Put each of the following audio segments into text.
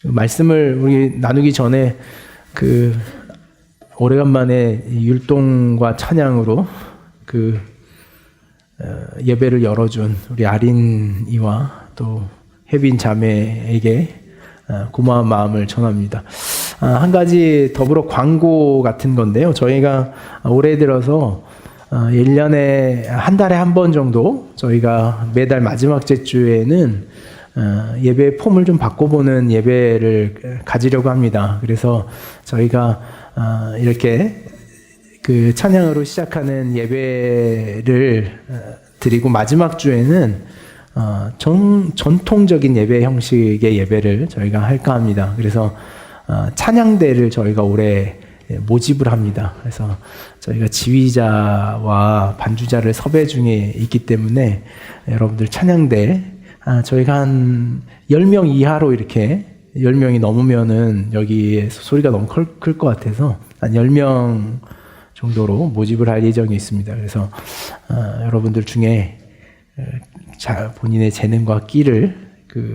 말씀을 우리 나누기 전에 오래간만에 율동과 찬양으로 예배를 열어준 우리 아린이와 또 혜빈 자매에게 고마운 마음을 전합니다. 한 가지 더불어 광고 같은 건데요. 저희가 올해 들어서 1년에 한 달에 한 번 정도 저희가 매달 마지막 주에는 예배 폼을 좀 바꿔보는 예배를 가지려고 합니다. 그래서 저희가 이렇게 찬양으로 시작하는 예배를 드리고 마지막 주에는 전통적인 예배 형식의 예배를 저희가 할까 합니다. 그래서 찬양대를 저희가 올해 모집을 합니다. 그래서 저희가 지휘자와 반주자를 섭외 중에 있기 때문에 여러분들 찬양대 저희가 한 10명 이하로 이렇게 10명이 넘으면은 여기에 소리가 너무 클 것 같아서 한 10명 정도로 모집을 할 예정이 있습니다. 그래서 여러분들 중에 본인의 재능과 끼를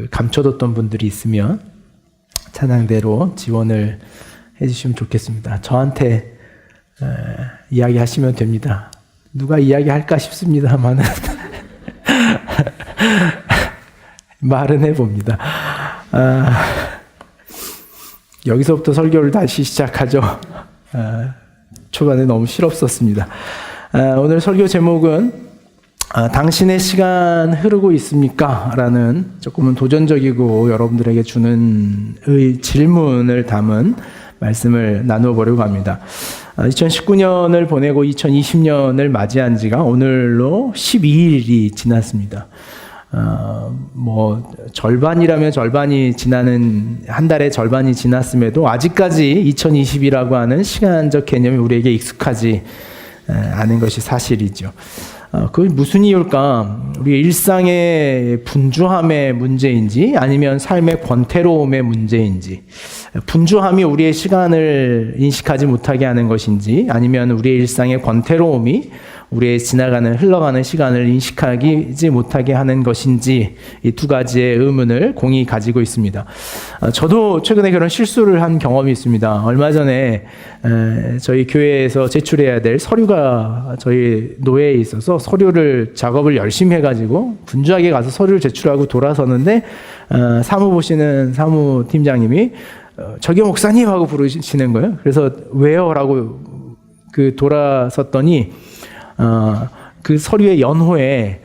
감춰뒀던 분들이 있으면 찬양대로 지원을 해주시면 좋겠습니다. 저한테 이야기하시면 됩니다. 누가 이야기할까 싶습니다만은 말은 해봅니다. 여기서부터 설교를 다시 시작하죠. 초반에 너무 실없었습니다. 오늘 설교 제목은 당신의 시간 흐르고 있습니까? 라는 조금은 도전적이고 여러분들에게 주는 질문을 담은 말씀을 나누어 보려고 합니다. 2019년을 보내고 2020년을 맞이한 지가 오늘로 12일이 지났습니다. 절반이라면 절반이 지나는 한 달의 절반이 지났음에도 아직까지 2020이라고 하는 시간적 개념이 우리에게 익숙하지 않은 것이 사실이죠. 그게 무슨 이유일까? 우리 일상의 분주함의 문제인지 아니면 삶의 권태로움의 문제인지, 분주함이 우리의 시간을 인식하지 못하게 하는 것인지 아니면 우리의 일상의 권태로움이 우리의 흘러가는 시간을 인식하지 못하게 하는 것인지, 이 두 가지의 의문을 공히 가지고 있습니다. 저도 최근에 그런 실수를 한 경험이 있습니다. 얼마 전에 저희 교회에서 제출해야 될 서류가 저희 노예에 있어서 작업을 열심히 해가지고 분주하게 가서 서류를 제출하고 돌아섰는데 사무 보시는 사무팀장님이 저기 목사님 하고 부르시는 거예요. 그래서 왜요? 라고 돌아섰더니 그 서류의 연호에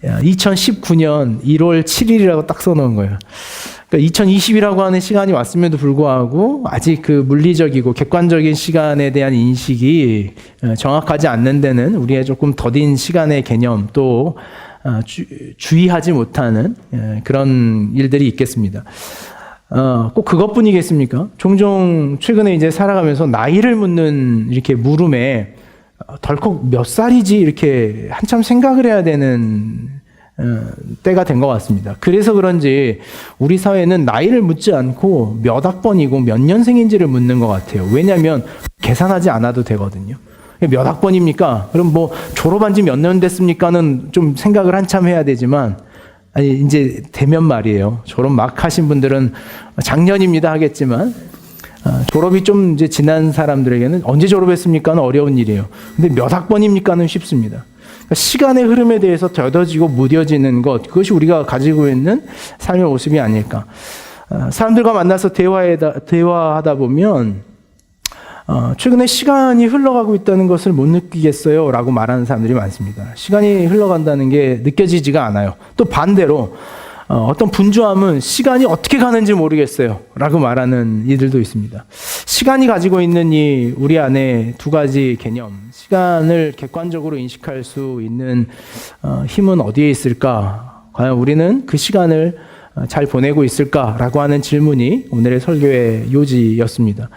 2019년 1월 7일이라고 딱 써놓은 거예요. 그러니까 2020이라고 하는 시간이 왔음에도 불구하고 아직 물리적이고 객관적인 시간에 대한 인식이 정확하지 않는 데는 우리의 조금 더딘 시간의 개념 또 주의하지 못하는 그런 일들이 있겠습니다. 꼭 그것뿐이겠습니까? 종종 최근에 이제 살아가면서 나이를 묻는 이렇게 물음에 덜컥 몇 살이지 이렇게 한참 생각을 해야 되는 때가 된 것 같습니다. 그래서 그런지 우리 사회는 나이를 묻지 않고 몇 학번이고 몇 년생인지를 묻는 것 같아요. 왜냐하면 계산하지 않아도 되거든요. 몇 학번입니까? 그럼 졸업한 지 몇 년 됐습니까는 좀 생각을 한참 해야 되지만 이제 되면 말이에요. 졸업 막 하신 분들은 작년입니다 하겠지만 졸업이 좀 이제 지난 사람들에게는 언제 졸업했습니까는 어려운 일이에요. 근데 몇 학번입니까는 쉽습니다. 그러니까 시간의 흐름에 대해서 더뎌지고 무뎌지는 것, 그것이 우리가 가지고 있는 삶의 모습이 아닐까. 사람들과 만나서 대화하다 보면 최근에 시간이 흘러가고 있다는 것을 못 느끼겠어요 라고 말하는 사람들이 많습니다. 시간이 흘러간다는 게 느껴지지가 않아요. 또 반대로 어떤 분주함은 시간이 어떻게 가는지 모르겠어요 라고 말하는 이들도 있습니다. 시간이 가지고 있는 우리 안에 두 가지 개념, 시간을 객관적으로 인식할 수 있는 힘은 어디에 있을까? 과연 우리는 그 시간을 잘 보내고 있을까라고 하는 질문이 오늘의 설교의 요지였습니다.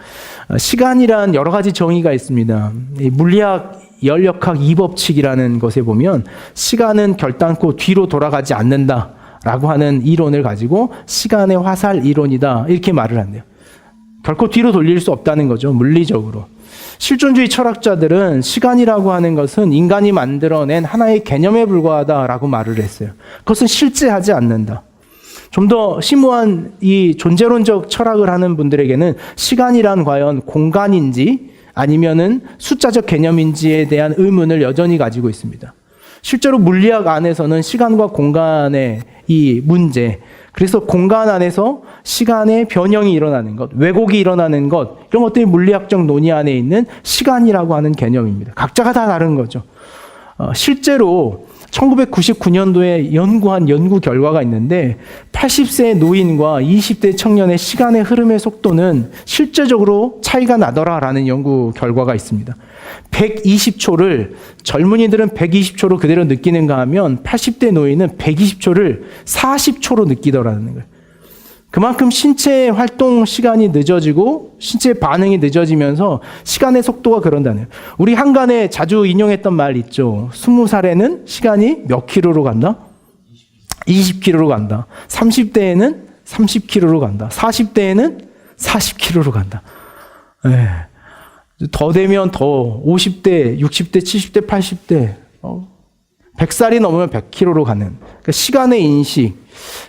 시간이란 여러 가지 정의가 있습니다. 물리학 열역학 2법칙이라는 것에 보면 시간은 결단코 뒤로 돌아가지 않는다 라고 하는 이론을 가지고 시간의 화살 이론이다 이렇게 말을 한대요. 결코 뒤로 돌릴 수 없다는 거죠. 물리적으로. 실존주의 철학자들은 시간이라고 하는 것은 인간이 만들어낸 하나의 개념에 불과하다라고 말을 했어요. 그것은 실제하지 않는다. 좀 더 심오한 이 존재론적 철학을 하는 분들에게는 시간이란 과연 공간인지 아니면은 숫자적 개념인지에 대한 의문을 여전히 가지고 있습니다. 실제로 물리학 안에서는 시간과 공간의 이 문제, 그래서 공간 안에서 시간의 변형이 일어나는 것, 왜곡이 일어나는 것, 이런 것들이 물리학적 논의 안에 있는 시간이라고 하는 개념입니다. 각자가 다 다른 거죠. 실제로 1999년도에 연구한 연구 결과가 있는데 80세 노인과 20대 청년의 시간의 흐름의 속도는 실제적으로 차이가 나더라라는 연구 결과가 있습니다. 120초를 젊은이들은 120초로 그대로 느끼는가 하면 80대 노인은 120초를 40초로 느끼더라는 거예요. 그만큼 신체 활동 시간이 늦어지고 신체 반응이 늦어지면서 시간의 속도가 그런다는 거예요. 우리 한간에 자주 인용했던 말 있죠. 20살에는 시간이 몇 킬로로 간다? 20킬로로 간다. 30대에는 30킬로로 간다. 40대에는 40킬로로 간다. 더 되면 더 50대, 60대, 70대, 80대 100살이 넘으면 100킬로로 가는 그러니까 시간의 인식.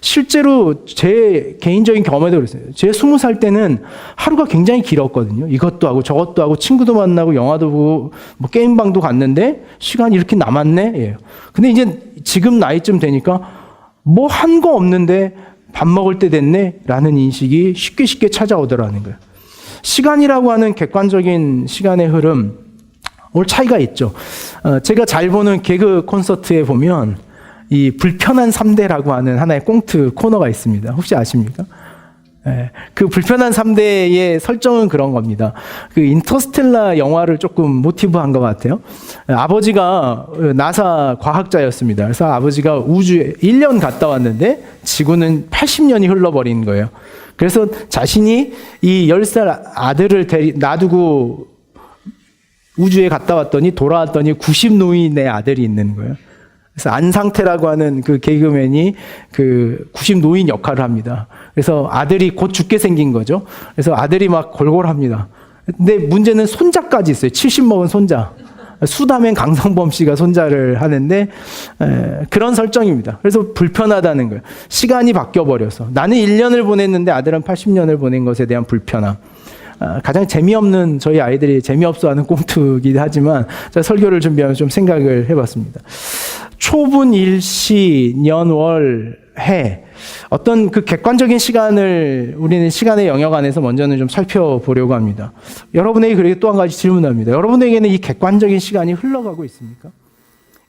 실제로 제 개인적인 경험에도 그랬어요. 제 20살 때는 하루가 굉장히 길었거든요. 이것도 하고 저것도 하고 친구도 만나고 영화도 보고 뭐 게임방도 갔는데 시간이 이렇게 남았네. 예. 근데 이제 지금 나이쯤 되니까 뭐 한 거 없는데 밥 먹을 때 됐네 라는 인식이 쉽게 찾아오더라는 거예요. 시간이라고 하는 객관적인 시간의 흐름, 오늘 차이가 있죠. 제가 잘 보는 개그 콘서트에 보면 이 불편한 3대라고 하는 하나의 꽁트 코너가 있습니다. 혹시 아십니까? 그 불편한 3대의 설정은 그런 겁니다. 그 인터스텔라 영화를 조금 모티브한 것 같아요. 아버지가 나사 과학자였습니다. 그래서 아버지가 우주에 1년 갔다 왔는데 지구는 80년이 흘러버린 거예요. 그래서 자신이 이 10살 아들을 놔두고 우주에 갔다 왔더니 돌아왔더니 90노인의 아들이 있는 거예요. 그래서 안상태라고 하는 그 개그맨이 그 90노인 역할을 합니다. 그래서 아들이 곧 죽게 생긴 거죠. 그래서 아들이 막 골골합니다. 근데 문제는 손자까지 있어요. 70 먹은 손자. 수다맨 강성범 씨가 손자를 하는데 그런 설정입니다. 그래서 불편하다는 거예요. 시간이 바뀌어버려서. 나는 1년을 보냈는데 아들은 80년을 보낸 것에 대한 불편함. 가장 재미없는 저희 아이들이 재미없어하는 꽁트이긴 하지만 제가 설교를 준비하면서 좀 생각을 해봤습니다. 초분, 일시, 년, 월, 해 어떤 그 객관적인 시간을 우리는 시간의 영역 안에서 먼저는 좀 살펴보려고 합니다. 여러분에게 그리고 또 한 가지 질문합니다. 여러분에게는 이 객관적인 시간이 흘러가고 있습니까?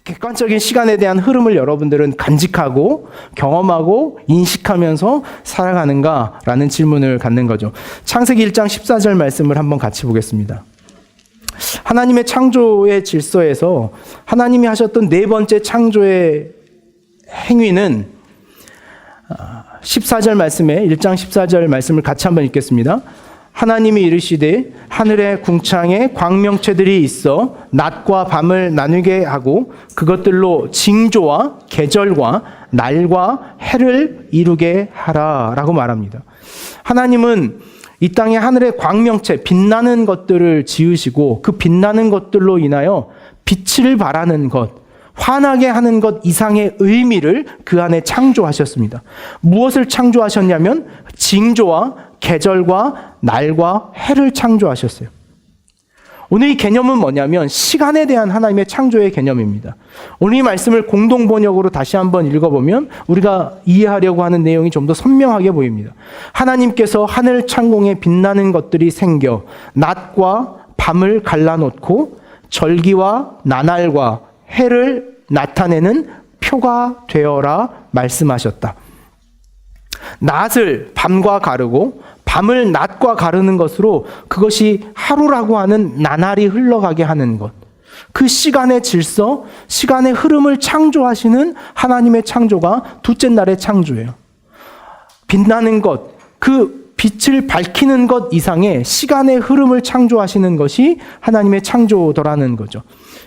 객관적인 시간에 대한 흐름을 여러분들은 간직하고 경험하고 인식하면서 살아가는가라는 질문을 갖는 거죠. 창세기 1장 14절 말씀을 한번 같이 보겠습니다. 하나님의 창조의 질서에서 하나님이 하셨던 네 번째 창조의 행위는 14절 말씀에 1장 14절 말씀을 같이 한번 읽겠습니다. 하나님이 이르시되 하늘의 궁창에 광명체들이 있어 낮과 밤을 나누게 하고 그것들로 징조와 계절과 날과 해를 이루게 하라 라고 말합니다. 하나님은 이 땅의 하늘의 광명체, 빛나는 것들을 지으시고 그 빛나는 것들로 인하여 빛을 발하는 것, 환하게 하는 것 이상의 의미를 그 안에 창조하셨습니다. 무엇을 창조하셨냐면 징조와 계절과 날과 해를 창조하셨어요. 오늘 이 개념은 뭐냐면 시간에 대한 하나님의 창조의 개념입니다. 오늘 이 말씀을 공동 번역으로 다시 한번 읽어보면 우리가 이해하려고 하는 내용이 좀 더 선명하게 보입니다. 하나님께서 하늘 창공에 빛나는 것들이 생겨 낮과 밤을 갈라놓고 절기와 나날과 해를 나타내는 표가 되어라 말씀하셨다. 낮을 밤과 가르고 밤을 낮과 가르는 것으로 그것이 하루라고 하는 나날이 흘러가게 하는 것. 그 시간의 질서, 시간의 흐름을 창조하시는 하나님의 창조가 둘째 날의 창조예요. 빛나는 것, 그 빛을 밝히는 것 이상의 시간의 흐름을 창조하시는 것이 하나님의 창조더라는 거죠.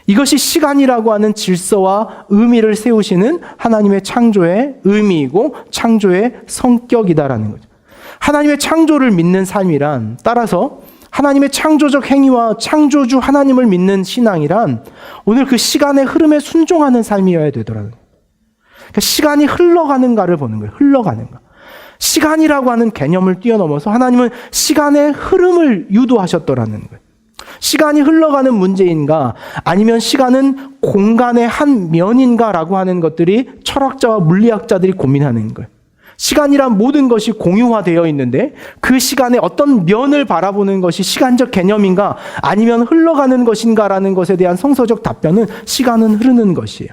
이것이 시간이라고 하는 질서와 의미를 세우시는 하나님의 창조의 의미이고 창조의 성격이다라는 거죠. 하나님의 창조를 믿는 삶이란, 따라서 하나님의 창조적 행위와 창조주 하나님을 믿는 신앙이란 오늘 그 시간의 흐름에 순종하는 삶이어야 되더라고요. 그러니까 시간이 흘러가는가를 보는 거예요. 흘러가는가. 시간이라고 하는 개념을 뛰어넘어서 하나님은 시간의 흐름을 유도하셨더라는 거예요. 시간이 흘러가는 문제인가 아니면 시간은 공간의 한 면인가라고 하는 것들이 철학자와 물리학자들이 고민하는 거예요. 시간이란 모든 것이 공유화되어 있는데 그 시간의 어떤 면을 바라보는 것이 시간적 개념인가 아니면 흘러가는 것인가라는 것에 대한 성서적 답변은 시간은 흐르는 것이에요.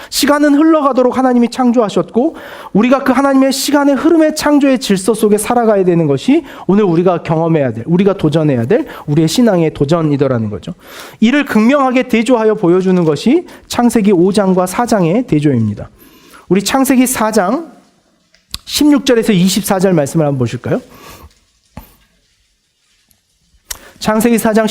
시간은 흘러가도록 하나님이 창조하셨고 우리가 그 하나님의 시간의 흐름의 창조의 질서 속에 살아가야 되는 것이 오늘 우리가 경험해야 될, 우리가 도전해야 될 우리의 신앙의 도전이더라는 거죠. 이를 극명하게 대조하여 보여주는 것이 창세기 5장과 4장의 대조입니다. 우리 창세기 4장 16절에서 24절 말씀을 한번 보실까요? 창세기 4장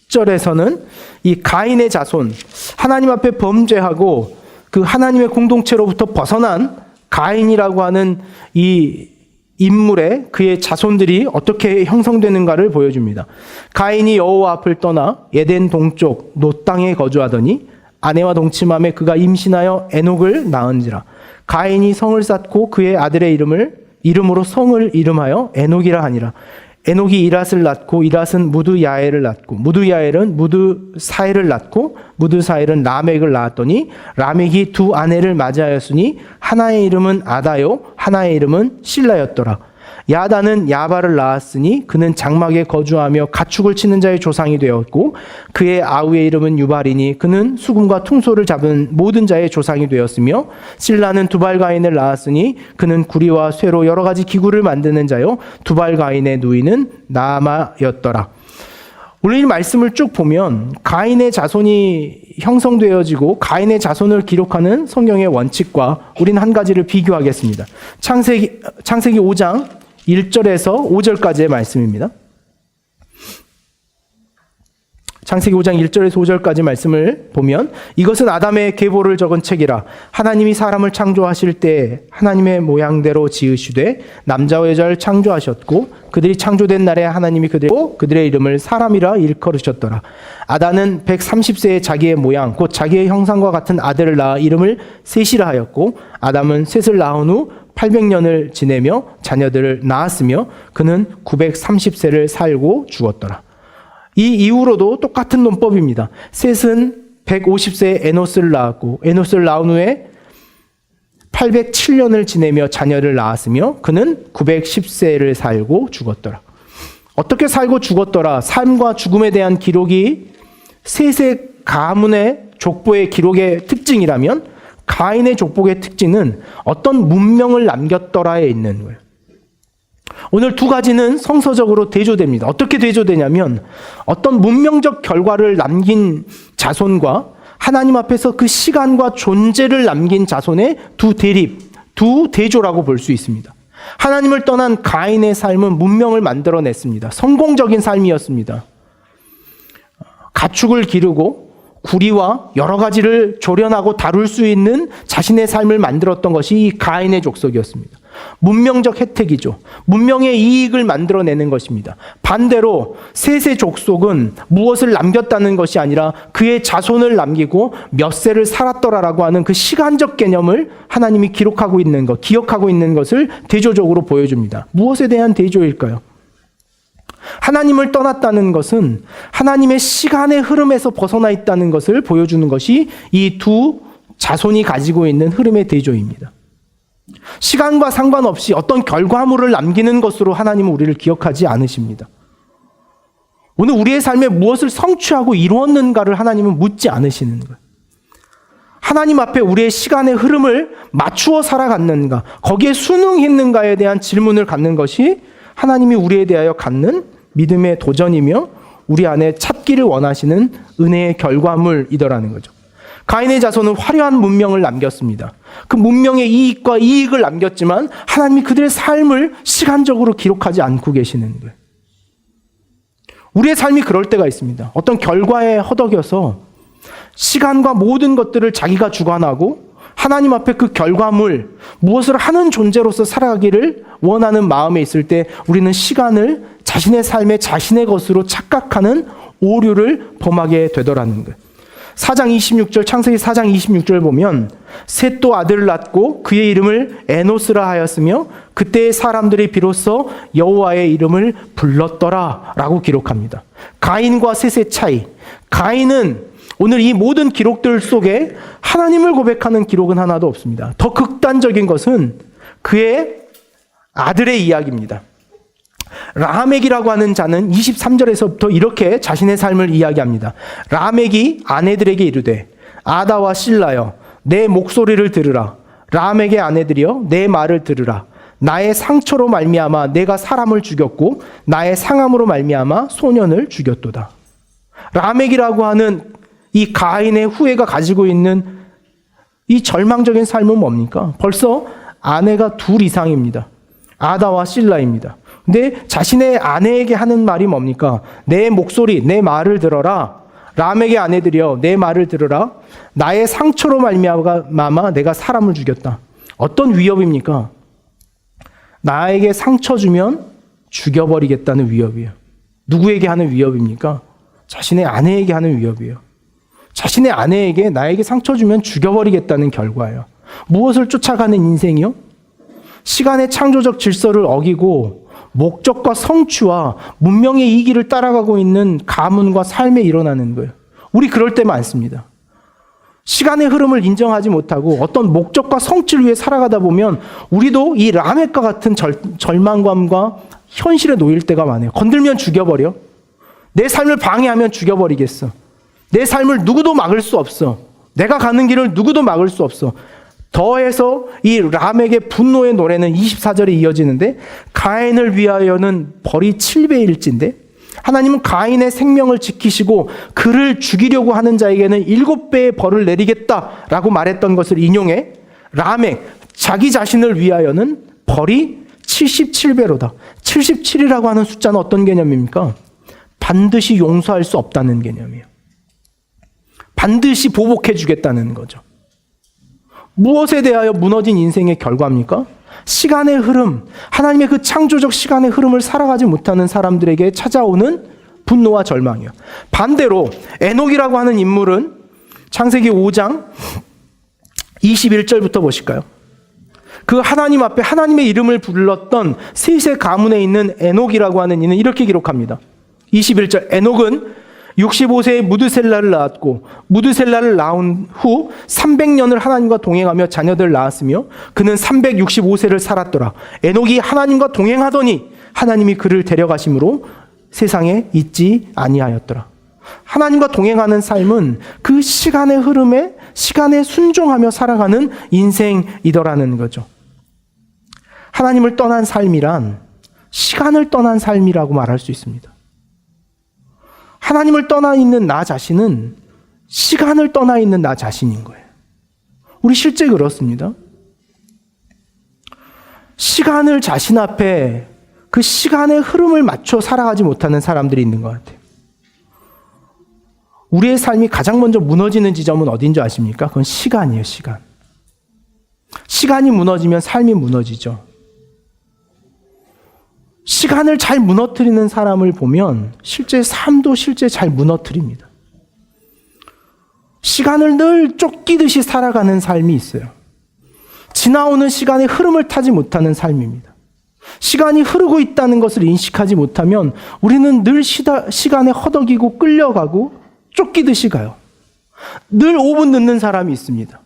16절에서는 이 가인의 자손, 하나님 앞에 범죄하고 그 하나님의 공동체로부터 벗어난 가인이라고 하는 이 인물의 그의 자손들이 어떻게 형성되는가를 보여줍니다. 가인이 여호와 앞을 떠나 에덴 동쪽 놋 땅에 거주하더니 아내와 동침함에 그가 임신하여 에녹을 낳은지라. 가인이 성을 쌓고 그의 아들의 이름으로 성을 이름하여 에녹이라 하니라. 에녹이 이랏을 낳고 이랏은 무드야엘을 낳고 무드야엘은 무드사엘을 낳고 무드사엘은 라멕을 낳았더니 라멕이 두 아내를 맞이하였으니 하나의 이름은 아다요 하나의 이름은 실라였더라. 야다는 야발을 낳았으니 그는 장막에 거주하며 가축을 치는 자의 조상이 되었고 그의 아우의 이름은 유발이니 그는 수금과 퉁소를 잡은 모든 자의 조상이 되었으며 실라는 두발가인을 낳았으니 그는 구리와 쇠로 여러 가지 기구를 만드는 자요 두발가인의 누이는 나아마였더라. 오늘 이 말씀을 쭉 보면 가인의 자손이 형성되어지고 가인의 자손을 기록하는 성경의 원칙과 우리는 한 가지를 비교하겠습니다. 창세기 5장 1절에서 5절까지의 말씀입니다. 창세기 5장 1절에서 5절까지 말씀을 보면 이것은 아담의 계보를 적은 책이라. 하나님이 사람을 창조하실 때 하나님의 모양대로 지으시되 남자와 여자를 창조하셨고 그들이 창조된 날에 하나님이 그들의 이름을 사람이라 일컬으셨더라. 아담은 130세에 자기의 모양 곧 자기의 형상과 같은 아들을 낳아 이름을 셋이라 하였고 아담은 셋을 낳은 후 800년을 지내며 자녀들을 낳았으며 그는 930세를 살고 죽었더라. 이 이후로도 똑같은 논법입니다. 셋은 150세에 에노스를 낳았고 에노스를 낳은 후에 807년을 지내며 자녀를 낳았으며 그는 910세를 살고 죽었더라. 어떻게 살고 죽었더라? 삶과 죽음에 대한 기록이 셋의 가문의 족보의 기록의 특징이라면 가인의 족보의 특징은 어떤 문명을 남겼더라에 있는 거예요. 오늘 두 가지는 성서적으로 대조됩니다. 어떻게 대조되냐면 어떤 문명적 결과를 남긴 자손과 하나님 앞에서 그 시간과 존재를 남긴 자손의 두 대립, 두 대조라고 볼 수 있습니다. 하나님을 떠난 가인의 삶은 문명을 만들어냈습니다. 성공적인 삶이었습니다. 가축을 기르고 구리와 여러 가지를 조련하고 다룰 수 있는 자신의 삶을 만들었던 것이 이 가인의 족속이었습니다. 문명적 혜택이죠. 문명의 이익을 만들어내는 것입니다. 반대로 셋의 족속은 무엇을 남겼다는 것이 아니라 그의 자손을 남기고 몇 세를 살았더라라고 하는 그 시간적 개념을 하나님이 기록하고 있는 것, 기억하고 있는 것을 대조적으로 보여줍니다. 무엇에 대한 대조일까요? 하나님을 떠났다는 것은 하나님의 시간의 흐름에서 벗어나 있다는 것을 보여주는 것이 이 두 자손이 가지고 있는 흐름의 대조입니다. 시간과 상관없이 어떤 결과물을 남기는 것으로 하나님은 우리를 기억하지 않으십니다. 오늘 우리의 삶에 무엇을 성취하고 이루었는가를 하나님은 묻지 않으시는 거예요. 하나님 앞에 우리의 시간의 흐름을 맞추어 살아갔는가, 거기에 순응했는가에 대한 질문을 갖는 것이 하나님이 우리에 대하여 갖는 믿음의 도전이며 우리 안에 찾기를 원하시는 은혜의 결과물이더라는 거죠. 가인의 자손은 화려한 문명을 남겼습니다. 그 문명의 이익과 이익을 남겼지만 하나님이 그들의 삶을 시간적으로 기록하지 않고 계시는 거예요. 우리의 삶이 그럴 때가 있습니다. 어떤 결과에 허덕여서 시간과 모든 것들을 자기가 주관하고 하나님 앞에 그 결과물, 무엇을 하는 존재로서 살아가기를 원하는 마음에 있을 때 우리는 시간을 자신의 삶의 자신의 것으로 착각하는 오류를 범하게 되더라는 거예요. 4장 26절, 창세기 4장 26절 보면 셋 또 아들을 낳고 그의 이름을 에노스라 하였으며 그때의 사람들이 비로소 여호와의 이름을 불렀더라 라고 기록합니다. 가인과 셋의 차이. 가인은 오늘 이 모든 기록들 속에 하나님을 고백하는 기록은 하나도 없습니다. 더 극단적인 것은 그의 아들의 이야기입니다. 라멕이라고 하는 자는 23절에서부터 이렇게 자신의 삶을 이야기합니다. 라멕이 아내들에게 이르되 아다와 실라여 내 목소리를 들으라. 라멕의 아내들이여 내 말을 들으라. 나의 상처로 말미암아 내가 사람을 죽였고 나의 상함으로 말미암아 소년을 죽였도다. 라멕이라고 하는 이 가인의 후예가 가지고 있는 이 절망적인 삶은 뭡니까? 벌써 아내가 둘 이상입니다. 아다와 실라입니다. 근데 자신의 아내에게 하는 말이 뭡니까? 내 목소리, 내 말을 들어라. 라멕의 아내들이여 내 말을 들으라. 나의 상처로 말미암아 내가 사람을 죽였다. 어떤 위협입니까? 나에게 상처 주면 죽여버리겠다는 위협이에요. 누구에게 하는 위협입니까? 자신의 아내에게 하는 위협이에요. 자신의 아내에게 나에게 상처 주면 죽여버리겠다는 결과예요. 무엇을 쫓아가는 인생이요? 시간의 창조적 질서를 어기고 목적과 성취와 문명의 이기를 따라가고 있는 가문과 삶에 일어나는 거예요. 우리 그럴 때 많습니다. 시간의 흐름을 인정하지 못하고 어떤 목적과 성취를 위해 살아가다 보면 우리도 이 라멕과 같은 절망감과 현실에 놓일 때가 많아요. 건들면 죽여버려. 내 삶을 방해하면 죽여버리겠어. 내 삶을 누구도 막을 수 없어. 내가 가는 길을 누구도 막을 수 없어. 더해서 이 라멕의 분노의 노래는 24절에 이어지는데 가인을 위하여는 벌이 7배일진데 하나님은 가인의 생명을 지키시고 그를 죽이려고 하는 자에게는 7배의 벌을 내리겠다라고 말했던 것을 인용해 라멕 자기 자신을 위하여는 벌이 77배로다. 77이라고 하는 숫자는 어떤 개념입니까? 반드시 용서할 수 없다는 개념이에요. 반드시 보복해 주겠다는 거죠. 무엇에 대하여 무너진 인생의 결과입니까? 시간의 흐름, 하나님의 그 창조적 시간의 흐름을 살아가지 못하는 사람들에게 찾아오는 분노와 절망이요. 반대로 에녹이라고 하는 인물은 창세기 5장 21절부터 보실까요? 그 하나님 앞에 하나님의 이름을 불렀던 셋의 가문에 있는 에녹이라고 하는 이는 이렇게 기록합니다. 21절 에녹은 65세에 무드셀라를 낳았고 무드셀라를 낳은 후 300년을 하나님과 동행하며 자녀들을 낳았으며 그는 365세를 살았더라. 에녹이 하나님과 동행하더니 하나님이 그를 데려가심으로 세상에 있지 아니하였더라. 하나님과 동행하는 삶은 그 시간의 흐름에 시간에 순종하며 살아가는 인생이더라는 거죠. 하나님을 떠난 삶이란 시간을 떠난 삶이라고 말할 수 있습니다. 하나님을 떠나 있는 나 자신은 시간을 떠나 있는 나 자신인 거예요. 우리 실제 그렇습니다. 시간을 자신 앞에 그 시간의 흐름을 맞춰 살아가지 못하는 사람들이 있는 것 같아요. 우리의 삶이 가장 먼저 무너지는 지점은 어딘 줄 아십니까? 그건 시간이에요, 시간. 시간이 무너지면 삶이 무너지죠. 시간을 잘 무너뜨리는 사람을 보면 실제 삶도 실제 잘 무너뜨립니다. 시간을 늘 쫓기듯이 살아가는 삶이 있어요. 지나오는 시간의 흐름을 타지 못하는 삶입니다. 시간이 흐르고 있다는 것을 인식하지 못하면 우리는 늘 시간에 허덕이고 끌려가고 쫓기듯이 가요. 늘 5분 늦는 사람이 있습니다.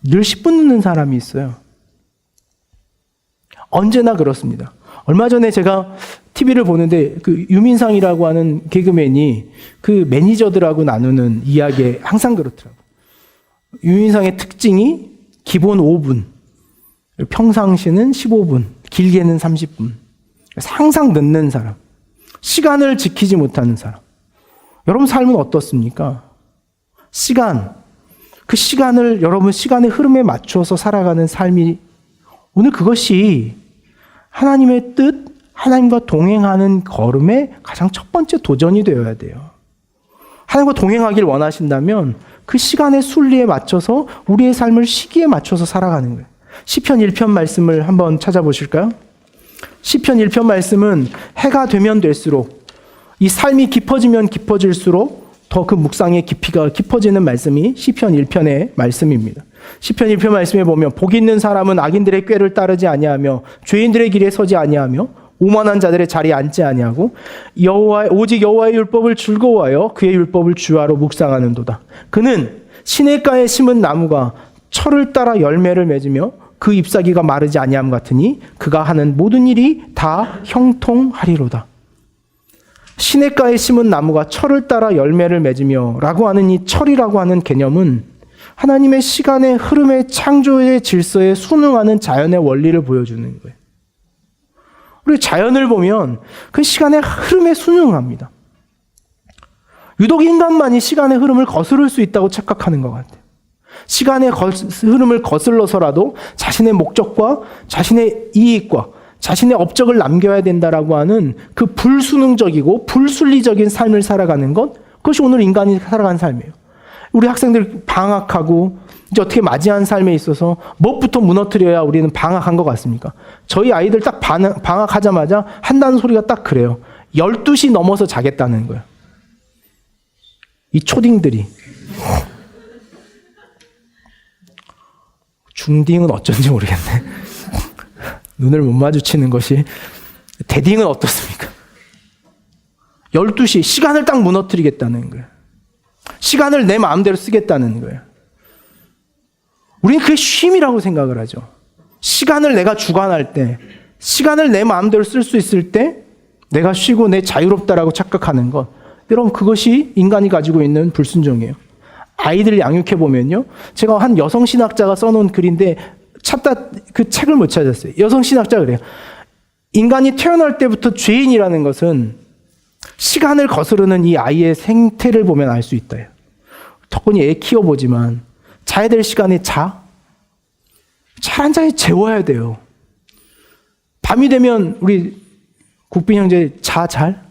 늘 10분 늦는 사람이 있어요. 언제나 그렇습니다. 얼마 전에 제가 TV를 보는데 그 유민상이라고 하는 개그맨이 그 매니저들하고 나누는 이야기에 항상 그렇더라고요. 유민상의 특징이 기본 5분, 평상시는 15분, 길게는 30분. 항상 늦는 사람, 시간을 지키지 못하는 사람. 여러분 삶은 어떻습니까? 시간, 그 시간을 여러분 시간의 흐름에 맞춰서 살아가는 삶이 오늘 그것이 하나님의 뜻, 하나님과 동행하는 걸음의 가장 첫 번째 도전이 되어야 돼요. 하나님과 동행하길 원하신다면 그 시간의 순리에 맞춰서 우리의 삶을 시기에 맞춰서 살아가는 거예요. 시편 1편 말씀을 한번 찾아보실까요? 시편 1편 말씀은 해가 되면 될수록 이 삶이 깊어지면 깊어질수록 더 그 묵상의 깊이가 깊어지는 말씀이 시편 1편의 말씀입니다. 시편 1편 말씀에 보면 복 있는 사람은 악인들의 꾀를 따르지 아니하며 죄인들의 길에 서지 아니하며 오만한 자들의 자리에 앉지 아니하고 오직 여호와의 율법을 즐거워하여 그의 율법을 주야로 묵상하는도다. 그는 시냇가에 심은 나무가 철을 따라 열매를 맺으며 그 잎사귀가 마르지 아니함 같으니 그가 하는 모든 일이 다 형통하리로다. 시냇가에 심은 나무가 철을 따라 열매를 맺으며 라고 하는 이 철이라고 하는 개념은 하나님의 시간의 흐름의 창조의 질서에 순응하는 자연의 원리를 보여주는 거예요. 우리 자연을 보면 그 시간의 흐름에 순응합니다. 유독 인간만이 시간의 흐름을 거스를 수 있다고 착각하는 것 같아요. 시간의 흐름을 거슬러서라도 자신의 목적과 자신의 이익과 자신의 업적을 남겨야 된다라고 하는 그 불순응적이고 불순리적인 삶을 살아가는 것, 그것이 오늘 인간이 살아가는 삶이에요. 우리 학생들 방학하고 이제 어떻게 맞이한 삶에 있어서 무엇부터 무너뜨려야 우리는 방학한 것 같습니까? 저희 아이들 딱 방학하자마자 한다는 소리가 딱 그래요. 12시 넘어서 자겠다는 거예요. 이 초딩들이. 중딩은 어쩐지 모르겠네. 눈을 못 마주치는 것이. 대딩은 어떻습니까? 12시 시간을 딱 무너뜨리겠다는 거예요. 시간을 내 마음대로 쓰겠다는 거예요. 우리는 그게 쉼이라고 생각을 하죠. 시간을 내가 주관할 때, 시간을 내 마음대로 쓸 수 있을 때 내가 쉬고 내 자유롭다라고 착각하는 것. 여러분, 그것이 인간이 가지고 있는 불순종이에요. 아이들 양육해 보면요, 제가 한 여성 신학자가 써놓은 글인데 찾다 그 책을 못 찾았어요. 여성 신학자가 그래요. 인간이 태어날 때부터 죄인이라는 것은 시간을 거스르는 이 아이의 생태를 보면 알 수 있다. 덕분에 애 키워보지만 자야 될 시간에 잘 한 잔에 재워야 돼요. 밤이 되면 우리 국빈 형제 잘?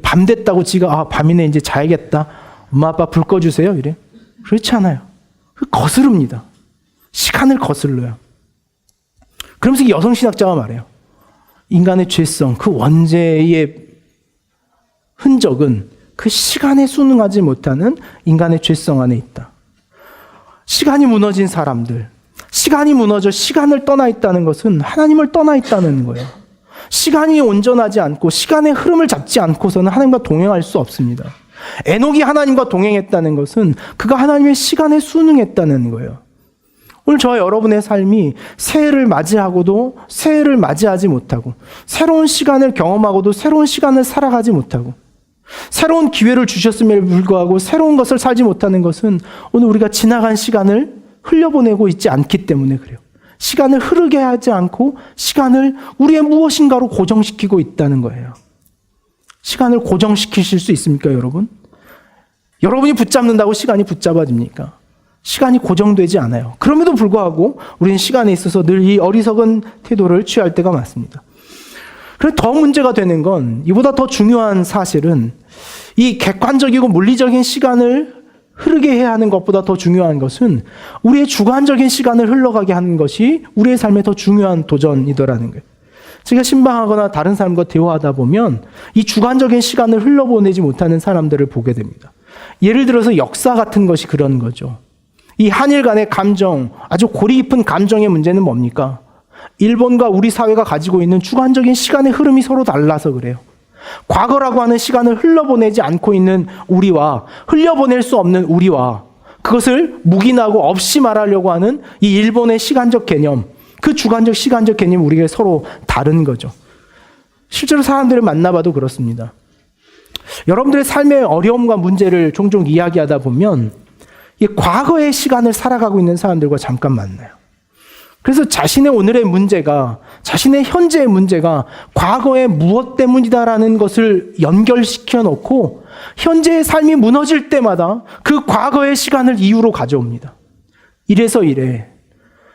밤 됐다고 지가 밤이네 이제 자야겠다. 엄마 아빠 불 꺼주세요 이래. 그렇지 않아요. 거스릅니다. 시간을 거슬러요. 그러면서 여성 신학자가 말해요. 인간의 죄성, 그 원죄의 흔적은 그 시간에 순응하지 못하는 인간의 죄성 안에 있다. 시간이 무너진 사람들, 시간이 무너져 시간을 떠나 있다는 것은 하나님을 떠나 있다는 거예요. 시간이 온전하지 않고 시간의 흐름을 잡지 않고서는 하나님과 동행할 수 없습니다. 에녹이 하나님과 동행했다는 것은 그가 하나님의 시간에 순응했다는 거예요. 오늘 저와 여러분의 삶이 새해를 맞이하고도 새해를 맞이하지 못하고, 새로운 시간을 경험하고도 새로운 시간을 살아가지 못하고, 새로운 기회를 주셨음에도 불구하고 새로운 것을 살지 못하는 것은 오늘 우리가 지나간 시간을 흘려보내고 있지 않기 때문에 그래요. 시간을 흐르게 하지 않고 시간을 우리의 무엇인가로 고정시키고 있다는 거예요. 시간을 고정시키실 수 있습니까, 여러분? 여러분이 붙잡는다고 시간이 붙잡아집니까? 시간이 고정되지 않아요. 그럼에도 불구하고 우리는 시간에 있어서 늘 이 어리석은 태도를 취할 때가 많습니다. 그래서 더 문제가 되는 건, 이보다 더 중요한 사실은 이 객관적이고 물리적인 시간을 흐르게 해야 하는 것보다 더 중요한 것은 우리의 주관적인 시간을 흘러가게 하는 것이 우리의 삶에 더 중요한 도전이더라는 거예요. 제가 신방하거나 다른 사람과 대화하다 보면 이 주관적인 시간을 흘러보내지 못하는 사람들을 보게 됩니다. 예를 들어서 역사 같은 것이 그런 거죠. 이 한일 간의 감정, 아주 골이 깊은 감정의 문제는 뭡니까? 일본과 우리 사회가 가지고 있는 주관적인 시간의 흐름이 서로 달라서 그래요. 과거라고 하는 시간을 흘려보내지 않고 있는 우리와 흘려보낼 수 없는 우리와 그것을 묵인하고 없이 말하려고 하는 이 일본의 시간적 개념, 그 주관적 시간적 개념이 우리가 서로 다른 거죠. 실제로 사람들을 만나봐도 그렇습니다. 여러분들의 삶의 어려움과 문제를 종종 이야기하다 보면 이 과거의 시간을 살아가고 있는 사람들과 잠깐 만나요. 그래서 자신의 오늘의 문제가, 자신의 현재의 문제가 과거의 무엇 때문이다라는 것을 연결시켜 놓고 현재의 삶이 무너질 때마다 그 과거의 시간을 이유로 가져옵니다. 이래서 이래.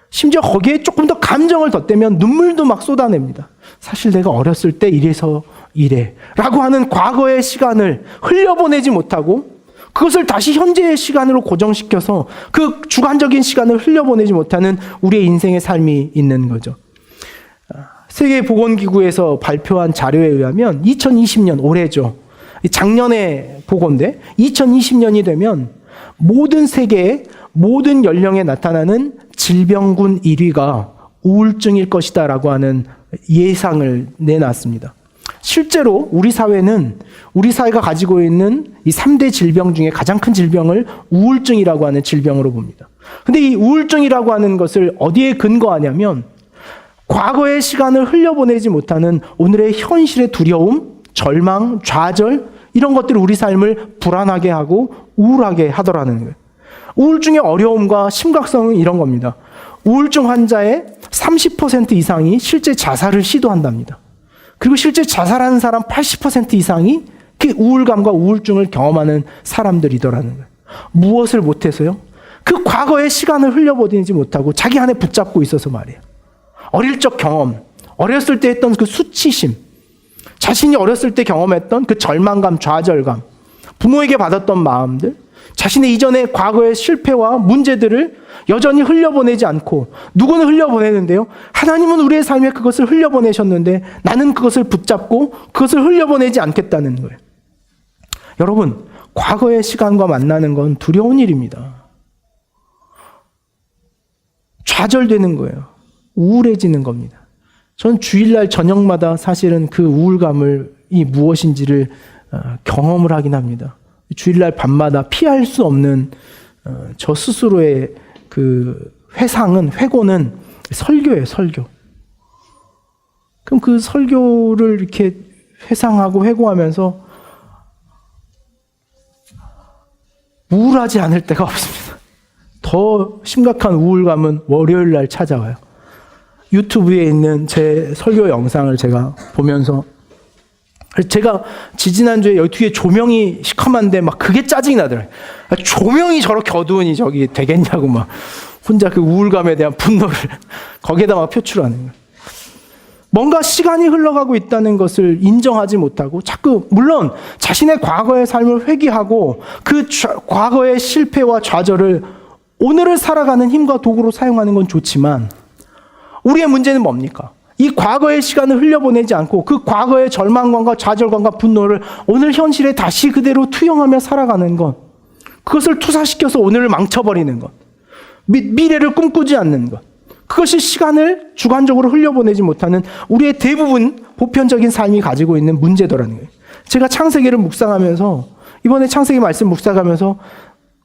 심지어 거기에 조금 더 감정을 덧대면 눈물도 막 쏟아냅니다. 사실 내가 어렸을 때 이래서 이래 라고 하는 과거의 시간을 흘려보내지 못하고 그것을 다시 현재의 시간으로 고정시켜서 그 주관적인 시간을 흘려보내지 못하는 우리의 인생의 삶이 있는 거죠. 세계보건기구에서 발표한 자료에 의하면 2020년 올해죠. 작년에 보고인데 2020년이 되면 모든 세계의 모든 연령에 나타나는 질병군 1위가 우울증일 것이다라고 하는 예상을 내놨습니다. 실제로 우리 사회는 우리 사회가 가지고 있는 이 3대 질병 중에 가장 큰 질병을 우울증이라고 하는 질병으로 봅니다. 근데 이 우울증이라고 하는 것을 어디에 근거하냐면 과거의 시간을 흘려보내지 못하는 오늘의 현실의 두려움, 절망, 좌절 이런 것들이 우리 삶을 불안하게 하고 우울하게 하더라는 거예요. 우울증의 어려움과 심각성은 이런 겁니다. 우울증 환자의 30% 이상이 실제 자살을 시도한답니다. 그리고 실제 자살하는 사람 80% 이상이 그 우울감과 우울증을 경험하는 사람들이더라는 거예요. 무엇을 못해서요? 그 과거의 시간을 흘려보내지 못하고 자기 안에 붙잡고 있어서 말이에요. 어릴 적 경험, 어렸을 때 했던 그 수치심, 자신이 어렸을 때 경험했던 그 절망감, 좌절감, 부모에게 받았던 마음들, 자신의 이전의 과거의 실패와 문제들을 여전히 흘려보내지 않고 누구는 흘려보내는데요. 하나님은 우리의 삶에 그것을 흘려보내셨는데 나는 그것을 붙잡고 그것을 흘려보내지 않겠다는 거예요. 여러분, 과거의 시간과 만나는 건 두려운 일입니다. 좌절되는 거예요. 우울해지는 겁니다. 전 주일날 저녁마다 사실은 그 우울감을 이 무엇인지를 경험을 하긴 합니다. 주일날 밤마다 피할 수 없는 저 스스로의 그 회고는 설교예요, 설교. 그럼 그 설교를 이렇게 회상하고 회고하면서 우울하지 않을 때가 없습니다. 더 심각한 우울감은 월요일 날 찾아와요. 유튜브에 있는 제 설교 영상을 제가 보면서 제가 지지난주에 여기 뒤에 조명이 시커먼데 막 그게 짜증이 나더라고요. 조명이 저렇게 어두우니 저기 되겠냐고 막 혼자 그 우울감에 대한 분노를 거기에다 막 표출하는 거예요. 뭔가 시간이 흘러가고 있다는 것을 인정하지 못하고 자꾸 물론 자신의 과거의 삶을 회귀하고 그 과거의 실패와 좌절을 오늘을 살아가는 힘과 도구로 사용하는 건 좋지만 우리의 문제는 뭡니까? 이 과거의 시간을 흘려보내지 않고 그 과거의 절망감과 좌절감과 분노를 오늘 현실에 다시 그대로 투영하며 살아가는 것, 그것을 투사시켜서 오늘을 망쳐버리는 것, 미래를 꿈꾸지 않는 것, 그것이 시간을 주관적으로 흘려보내지 못하는 우리의 대부분 보편적인 삶이 가지고 있는 문제더라는 거예요. 제가 창세기를 묵상하면서 이번에 창세기 말씀 묵상하면서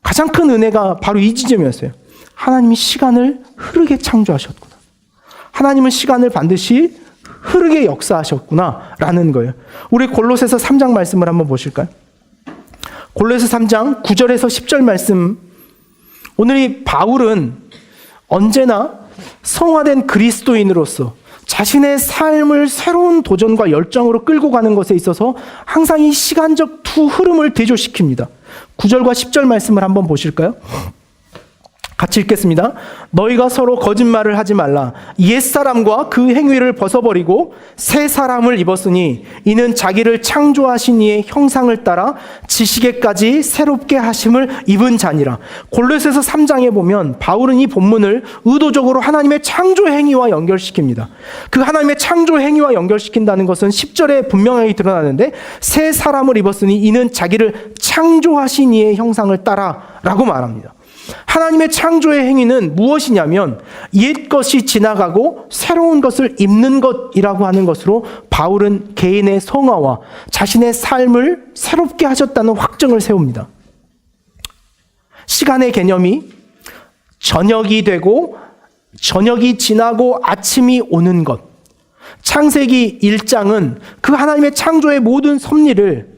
가장 큰 은혜가 바로 이 지점이었어요. 하나님이 시간을 흐르게 창조하셨구나. 하나님은 시간을 반드시 흐르게 역사하셨구나라는 거예요. 우리 골로새서 3장 말씀을 한번 보실까요? 골로새 3장 9절에서 10절 말씀. 오늘 이 바울은 언제나 성화된 그리스도인으로서 자신의 삶을 새로운 도전과 열정으로 끌고 가는 것에 있어서 항상 이 시간적 두 흐름을 대조시킵니다. 9절과 10절 말씀을 한번 보실까요? 같이 읽겠습니다. 너희가 서로 거짓말을 하지 말라. 옛사람과 그 행위를 벗어버리고 새 사람을 입었으니 이는 자기를 창조하신 이의 형상을 따라 지식에까지 새롭게 하심을 입은 자니라. 골로새서 3장에 보면 바울은 이 본문을 의도적으로 하나님의 창조 행위와 연결시킵니다. 그 하나님의 창조 행위와 연결시킨다는 것은 10절에 분명하게 드러나는데 새 사람을 입었으니 이는 자기를 창조하신 이의 형상을 따라 라고 말합니다. 하나님의 창조의 행위는 무엇이냐면 옛 것이 지나가고 새로운 것을 입는 것이라고 하는 것으로 바울은 개인의 성화와 자신의 삶을 새롭게 하셨다는 확증을 세웁니다. 시간의 개념이 저녁이 되고 저녁이 지나고 아침이 오는 것. 창세기 1장은 그 하나님의 창조의 모든 섭리를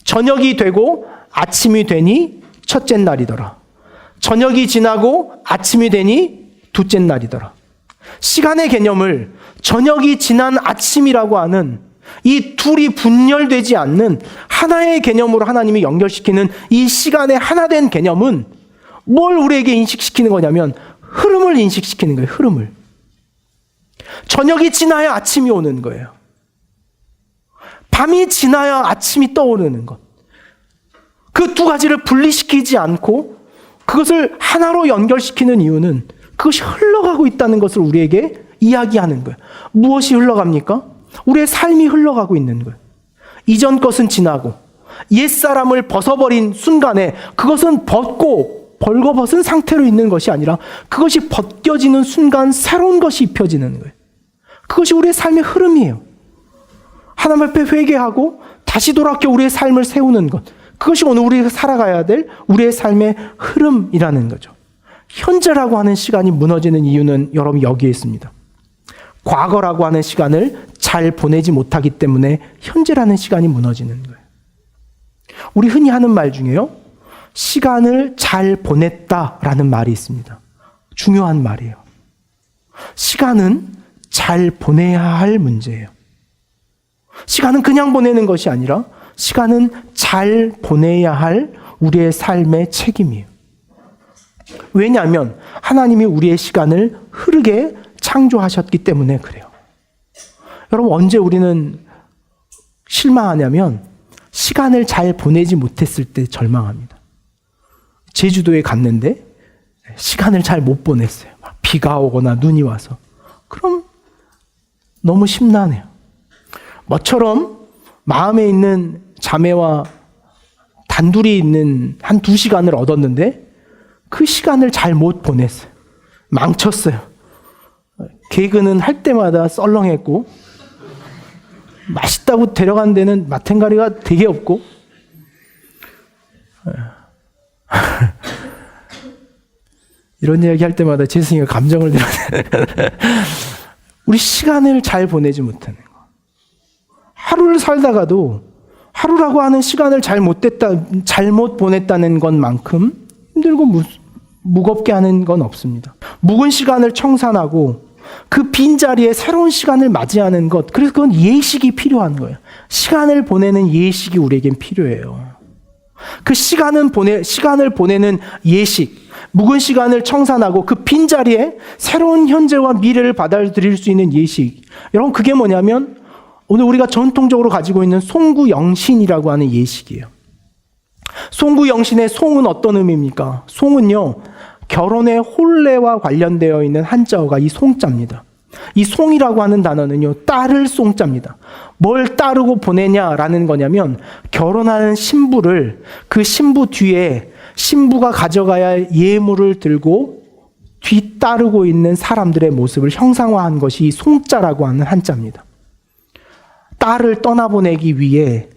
저녁이 되고 아침이 되니 첫째 날이더라. 저녁이 지나고 아침이 되니 둘째 날이더라. 시간의 개념을 저녁이 지난 아침이라고 하는 이 둘이 분열되지 않는 하나의 개념으로 하나님이 연결시키는 이 시간의 하나된 개념은 뭘 우리에게 인식시키는 거냐면 흐름을 인식시키는 거예요. 흐름을. 저녁이 지나야 아침이 오는 거예요. 밤이 지나야 아침이 떠오르는 것. 그 두 가지를 분리시키지 않고 그것을 하나로 연결시키는 이유는 그것이 흘러가고 있다는 것을 우리에게 이야기하는 거예요. 무엇이 흘러갑니까? 우리의 삶이 흘러가고 있는 거예요. 이전 것은 지나고 옛사람을 벗어버린 순간에 그것은 벌거벗은 상태로 있는 것이 아니라 그것이 벗겨지는 순간 새로운 것이 입혀지는 거예요. 그것이 우리의 삶의 흐름이에요. 하나님 앞에 회개하고 다시 돌아켜 우리의 삶을 세우는 것. 그것이 오늘 우리가 살아가야 될 우리의 삶의 흐름이라는 거죠. 현재라고 하는 시간이 무너지는 이유는 여러분 여기에 있습니다. 과거라고 하는 시간을 잘 보내지 못하기 때문에 현재라는 시간이 무너지는 거예요. 우리 흔히 하는 말 중에요. 시간을 잘 보냈다라는 말이 있습니다. 중요한 말이에요. 시간은 잘 보내야 할 문제예요. 시간은 그냥 보내는 것이 아니라 시간은 잘 보내야 할 우리의 삶의 책임이에요. 왜냐하면 하나님이 우리의 시간을 흐르게 창조하셨기 때문에 그래요. 여러분, 언제 우리는 실망하냐면 시간을 잘 보내지 못했을 때 절망합니다. 제주도에 갔는데 시간을 잘 못 보냈어요. 막 비가 오거나 눈이 와서. 그럼 너무 심란해요. 모처럼 마음에 있는 자매와 단둘이 있는 한 2시간을 얻었는데 그 시간을 잘 못 보냈어요. 망쳤어요. 개그는 할 때마다 썰렁했고 맛있다고 데려간 데는 마탱가리가 되게 없고 이런 이야기 할 때마다 재승이가 감정을 드러내. 우리 시간을 잘 보내지 못하는 거. 하루를 살다가도 하루라고 하는 시간을 잘못 보냈다는 것만큼 힘들고 무겁게 하는 건 없습니다. 묵은 시간을 청산하고 그 빈자리에 새로운 시간을 맞이하는 것, 그래서 그건 예식이 필요한 거예요. 시간을 보내는 예식이 우리에겐 필요해요. 그 시간을 보내는 예식, 묵은 시간을 청산하고 그 빈자리에 새로운 현재와 미래를 받아들일 수 있는 예식. 여러분, 그게 뭐냐면 오늘 우리가 전통적으로 가지고 있는 송구영신이라고 하는 예식이에요. 송구영신의 송은 어떤 의미입니까? 송은요, 결혼의 혼례와 관련되어 있는 한자어가 이 송자입니다. 이 송이라고 하는 단어는요, 따를 송자입니다. 뭘 따르고 보내냐라는 거냐면 결혼하는 신부를 그 신부 뒤에 신부가 가져가야 할 예물을 들고 뒤따르고 있는 사람들의 모습을 형상화한 것이 이 송자라고 하는 한자입니다. 딸을 떠나보내기 위해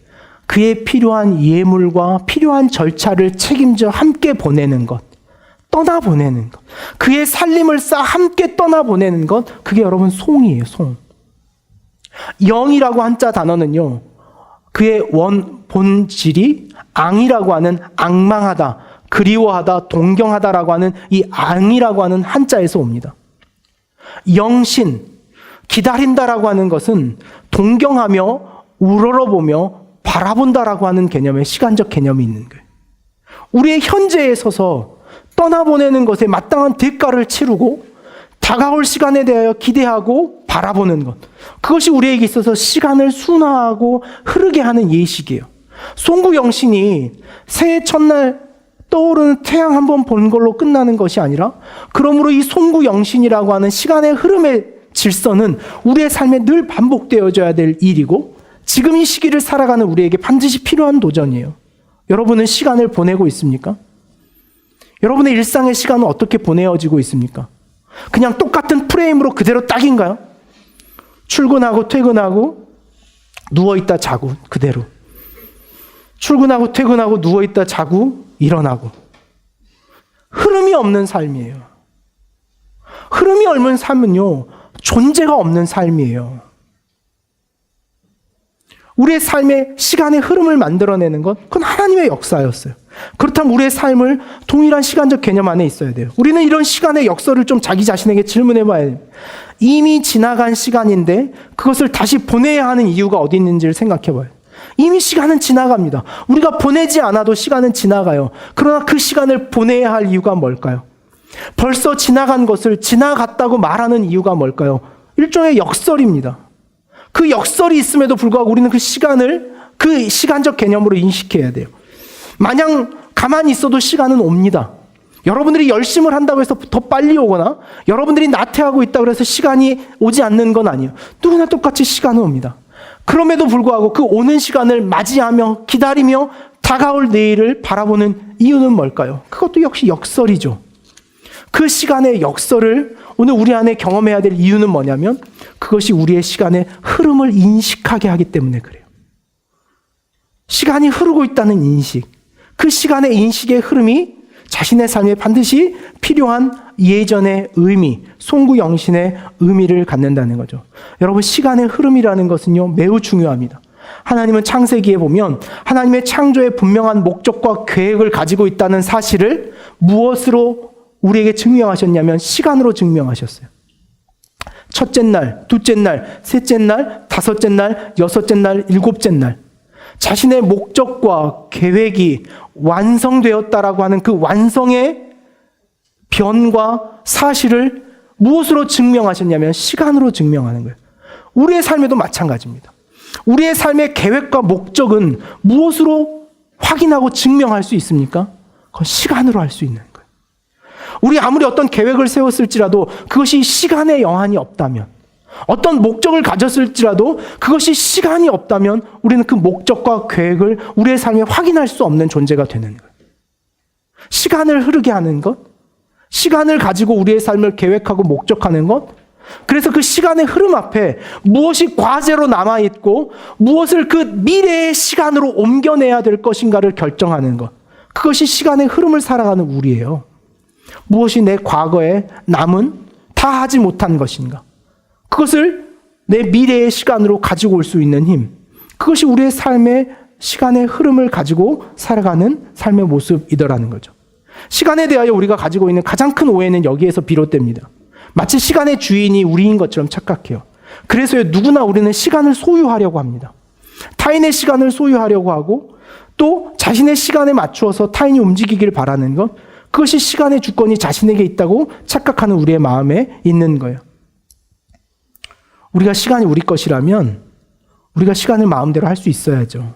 그에 필요한 예물과 필요한 절차를 책임져 함께 보내는 것, 떠나보내는 것, 그의 살림을 쌓아 함께 떠나보내는 것, 그게 여러분 송이에요. 송. 영이라고 한자 단어는요, 그의 본질이 앙이라고 하는 앙망하다, 그리워하다, 동경하다라고 하는 이 앙이라고 하는 한자에서 옵니다. 영신, 기다린다라고 하는 것은 동경하며 우러러보며 바라본다라고 하는 개념의 시간적 개념이 있는 거예요. 우리의 현재에 서서 떠나보내는 것에 마땅한 대가를 치르고 다가올 시간에 대하여 기대하고 바라보는 것, 그것이 우리에게 있어서 시간을 순화하고 흐르게 하는 예식이에요. 송구영신이 새해 첫날 떠오르는 태양 한 번 본 걸로 끝나는 것이 아니라, 그러므로 이 송구영신이라고 하는 시간의 흐름의 질서는 우리의 삶에 늘 반복되어져야 될 일이고, 지금 이 시기를 살아가는 우리에게 반드시 필요한 도전이에요. 여러분은 시간을 보내고 있습니까? 여러분의 일상의 시간은 어떻게 보내어지고 있습니까? 그냥 똑같은 프레임으로 그대로 딱인가요? 출근하고 퇴근하고 누워있다 자고 그대로. 출근하고 퇴근하고 누워있다 자고 일어나고. 흐름이 없는 삶이에요. 흐름이 없는 삶은요, 존재가 없는 삶이에요. 우리의 삶의 시간의 흐름을 만들어내는 것, 그건 하나님의 역사였어요. 그렇다면 우리의 삶을 동일한 시간적 개념 안에 있어야 돼요. 우리는 이런 시간의 역사를 좀 자기 자신에게 질문해 봐야 돼요. 이미 지나간 시간인데 그것을 다시 보내야 하는 이유가 어디 있는지를 생각해 봐요. 이미 시간은 지나갑니다. 우리가 보내지 않아도 시간은 지나가요. 그러나 그 시간을 보내야 할 이유가 뭘까요? 벌써 지나간 것을 지나갔다고 말하는 이유가 뭘까요? 일종의 역설입니다. 그 역설이 있음에도 불구하고 우리는 그 시간을 그 시간적 개념으로 인식해야 돼요. 마냥 가만히 있어도 시간은 옵니다. 여러분들이 열심을 한다고 해서 더 빨리 오거나 여러분들이 나태하고 있다고 해서 시간이 오지 않는 건 아니에요. 누구나 똑같이 시간은 옵니다. 그럼에도 불구하고 그 오는 시간을 맞이하며 기다리며 다가올 내일을 바라보는 이유는 뭘까요? 그것도 역시 역설이죠. 그 시간의 역설을 오늘 우리 안에 경험해야 될 이유는 뭐냐면 그것이 우리의 시간의 흐름을 인식하게 하기 때문에 그래요. 시간이 흐르고 있다는 인식, 그 시간의 인식의 흐름이 자신의 삶에 반드시 필요한 예전의 의미, 송구영신의 의미를 갖는다는 거죠. 여러분, 시간의 흐름이라는 것은요, 매우 중요합니다. 하나님은 창세기에 보면 하나님의 창조에 분명한 목적과 계획을 가지고 있다는 사실을 무엇으로 우리에게 증명하셨냐면 시간으로 증명하셨어요. 첫째 날, 둘째 날, 셋째 날, 다섯째 날, 여섯째 날, 일곱째 날. 자신의 목적과 계획이 완성되었다라고 하는 그 완성의 변과 사실을 무엇으로 증명하셨냐면 시간으로 증명하는 거예요. 우리의 삶에도 마찬가지입니다. 우리의 삶의 계획과 목적은 무엇으로 확인하고 증명할 수 있습니까? 그건 시간으로 할 수 있는 거예요. 우리 아무리 어떤 계획을 세웠을지라도 그것이 시간의 여한이 없다면, 어떤 목적을 가졌을지라도 그것이 시간이 없다면 우리는 그 목적과 계획을 우리의 삶에 확인할 수 없는 존재가 되는 거예요. 시간을 흐르게 하는 것, 시간을 가지고 우리의 삶을 계획하고 목적하는 것, 그래서 그 시간의 흐름 앞에 무엇이 과제로 남아있고 무엇을 그 미래의 시간으로 옮겨내야 될 것인가를 결정하는 것, 그것이 시간의 흐름을 살아가는 우리예요. 무엇이 내 과거에 남은 다 하지 못한 것인가, 그것을 내 미래의 시간으로 가지고 올 수 있는 힘, 그것이 우리의 삶의 시간의 흐름을 가지고 살아가는 삶의 모습이더라는 거죠. 시간에 대하여 우리가 가지고 있는 가장 큰 오해는 여기에서 비롯됩니다. 마치 시간의 주인이 우리인 것처럼 착각해요. 그래서 누구나 우리는 시간을 소유하려고 합니다. 타인의 시간을 소유하려고 하고 또 자신의 시간에 맞추어서 타인이 움직이길 바라는 것, 그것이 시간의 주권이 자신에게 있다고 착각하는 우리의 마음에 있는 거예요. 우리가 시간이 우리 것이라면 우리가 시간을 마음대로 할 수 있어야죠.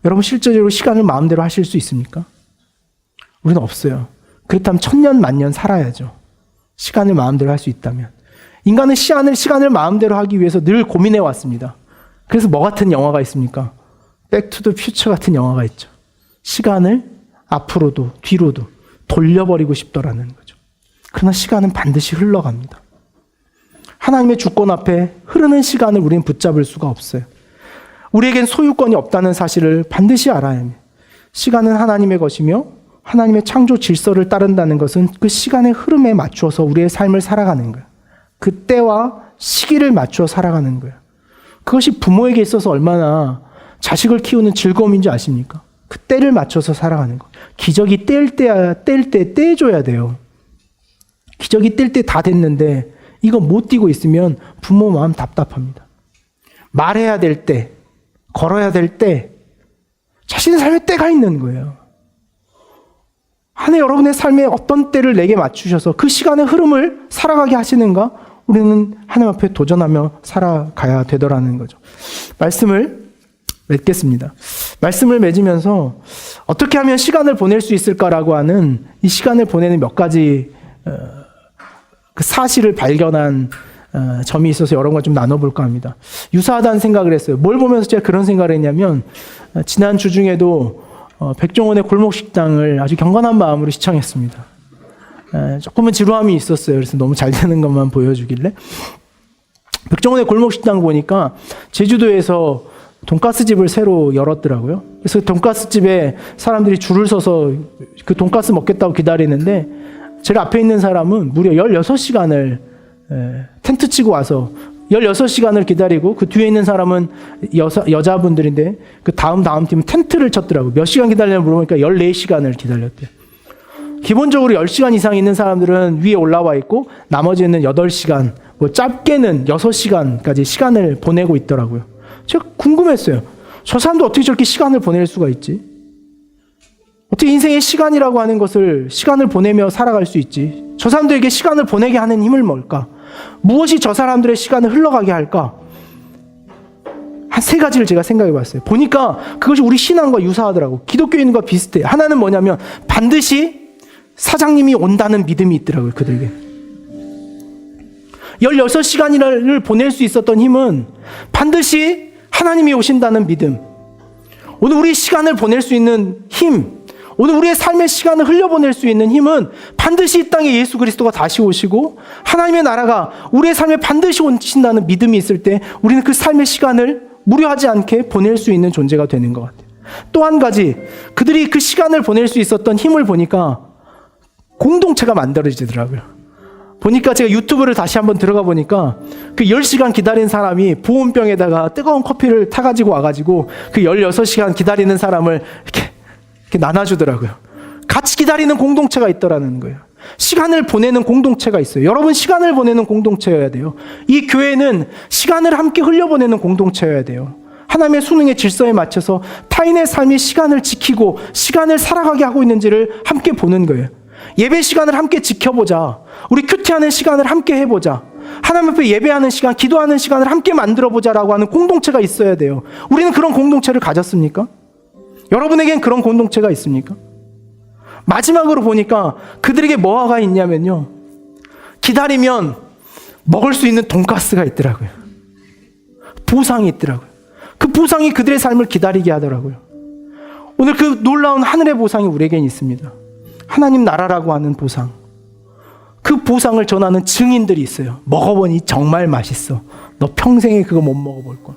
여러분, 실제적으로 시간을 마음대로 하실 수 있습니까? 우리는 없어요. 그렇다면 천년 만년 살아야죠. 시간을 마음대로 할 수 있다면. 인간은 시간을 마음대로 하기 위해서 늘 고민해 왔습니다. 그래서 뭐 같은 영화가 있습니까? 백 투 더 퓨처 같은 영화가 있죠. 시간을 앞으로도 뒤로도 돌려버리고 싶더라는 거죠. 그러나 시간은 반드시 흘러갑니다. 하나님의 주권 앞에 흐르는 시간을 우리는 붙잡을 수가 없어요. 우리에겐 소유권이 없다는 사실을 반드시 알아야 합니다. 시간은 하나님의 것이며 하나님의 창조 질서를 따른다는 것은 그 시간의 흐름에 맞추어서 우리의 삶을 살아가는 거예요. 그 때와 시기를 맞추어 살아가는 거예요. 그것이 부모에게 있어서 얼마나 자식을 키우는 즐거움인지 아십니까? 그 때를 맞춰서 살아가는 거. 기저귀 뗄 때 떼줘야 돼요. 기저귀 뗄 때 다 됐는데 이거 못 떼고 있으면 부모 마음 답답합니다. 말해야 될 때, 걸어야 될 때, 자신의 삶에 때가 있는 거예요. 한 해 여러분의 삶에 어떤 때를 내게 맞추셔서 그 시간의 흐름을 살아가게 하시는가? 우리는 하나님 앞에 도전하며 살아가야 되더라는 거죠. 말씀을 맺겠습니다. 말씀을 맺으면서 어떻게 하면 시간을 보낼 수 있을까라고 하는 이 시간을 보내는 몇 가지 그 사실을 발견한 점이 있어서 여러분과 좀 나눠볼까 합니다. 유사하다는 생각을 했어요. 뭘 보면서 제가 그런 생각을 했냐면 지난 주 중에도 백종원의 골목식당을 아주 경건한 마음으로 시청했습니다. 조금은 지루함이 있었어요. 그래서 너무 잘 되는 것만 보여주길래. 백종원의 골목식당 보니까 제주도에서 돈가스 집을 새로 열었더라고요. 그래서 돈가스 집에 사람들이 줄을 서서 그 돈가스 먹겠다고 기다리는데 제일 앞에 있는 사람은 무려 16시간을 텐트 치고 와서 16시간을 기다리고 그 뒤에 있는 사람은 여자분들인데 그 다음 팀은 텐트를 쳤더라고요. 몇 시간 기다리냐고 물어보니까 14시간을 기다렸대요. 기본적으로 10시간 이상 있는 사람들은 위에 올라와 있고 나머지는 8시간, 뭐 짧게는 6시간까지 시간을 보내고 있더라고요. 제가 궁금했어요. 저 사람도 어떻게 저렇게 시간을 보낼 수가 있지? 어떻게 인생의 시간이라고 하는 것을 시간을 보내며 살아갈 수 있지? 저 사람들에게 시간을 보내게 하는 힘을 뭘까? 무엇이 저 사람들의 시간을 흘러가게 할까? 한 3가지를 제가 생각해 봤어요. 보니까 그것이 우리 신앙과 유사하더라고. 기독교인과 비슷해. 하나는 뭐냐면 반드시 사장님이 온다는 믿음이 있더라고요. 그들에게. 16시간을 보낼 수 있었던 힘은 반드시 하나님이 오신다는 믿음, 오늘 우리 시간을 보낼 수 있는 힘, 오늘 우리의 삶의 시간을 흘려보낼 수 있는 힘은 반드시 이 땅에 예수 그리스도가 다시 오시고 하나님의 나라가 우리의 삶에 반드시 오신다는 믿음이 있을 때 우리는 그 삶의 시간을 무료하지 않게 보낼 수 있는 존재가 되는 것 같아요. 또 한 가지, 그들이 그 시간을 보낼 수 있었던 힘을 보니까 공동체가 만들어지더라고요. 보니까 제가 유튜브를 다시 한번 들어가 보니까 그 10시간 기다린 사람이 보온병에다가 뜨거운 커피를 타가지고 와가지고 그 16시간 기다리는 사람을 이렇게 나눠주더라고요. 같이 기다리는 공동체가 있더라는 거예요. 시간을 보내는 공동체가 있어요. 여러분, 시간을 보내는 공동체여야 돼요. 이 교회는 시간을 함께 흘려보내는 공동체여야 돼요. 하나님의 수능의 질서에 맞춰서 타인의 삶의 시간을 지키고 시간을 살아가게 하고 있는지를 함께 보는 거예요. 예배 시간을 함께 지켜보자. 우리 큐티하는 시간을 함께 해보자. 하나님 앞에 예배하는 시간, 기도하는 시간을 함께 만들어보자라고 하는 공동체가 있어야 돼요. 우리는 그런 공동체를 가졌습니까? 여러분에겐 그런 공동체가 있습니까? 마지막으로 보니까 그들에게 뭐가 있냐면요, 기다리면 먹을 수 있는 돈가스가 있더라고요. 보상이 있더라고요. 그 보상이 그들의 삶을 기다리게 하더라고요. 오늘 그 놀라운 하늘의 보상이 우리에겐 있습니다. 하나님 나라라고 하는 보상. 그 보상을 전하는 증인들이 있어요. 먹어보니 정말 맛있어. 너 평생에 그거 못 먹어볼 거야.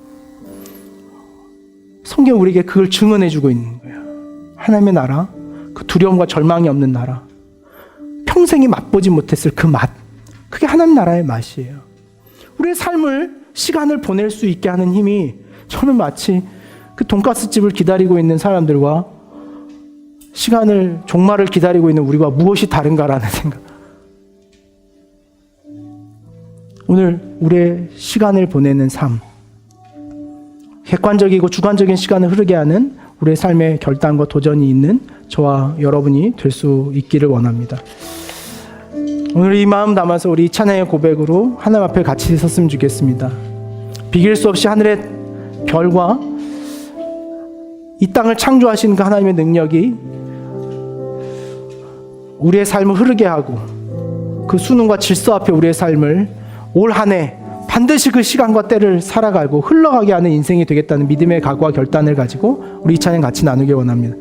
성경 우리에게 그걸 증언해주고 있는 거예요. 하나님의 나라, 그 두려움과 절망이 없는 나라, 평생에 맛보지 못했을 그 맛, 그게 하나님 나라의 맛이에요. 우리의 삶을, 시간을 보낼 수 있게 하는 힘이, 저는 마치 그 돈가스집을 기다리고 있는 사람들과 시간을, 종말을 기다리고 있는 우리와 무엇이 다른가라는 생각. 오늘 우리의 시간을 보내는 삶, 객관적이고 주관적인 시간을 흐르게 하는 우리의 삶의 결단과 도전이 있는 저와 여러분이 될 수 있기를 원합니다. 오늘 이 마음 담아서 우리 찬양의 고백으로 하나님 앞에 같이 섰으면 좋겠습니다. 비길 수 없이 하늘의 별과 이 땅을 창조하신 그 하나님의 능력이 우리의 삶을 흐르게 하고 그 수능과 질서 앞에 우리의 삶을 올 한 해 반드시 그 시간과 때를 살아가고 흘러가게 하는 인생이 되겠다는 믿음의 각오와 결단을 가지고 우리 이 찬양 같이 나누기 원합니다.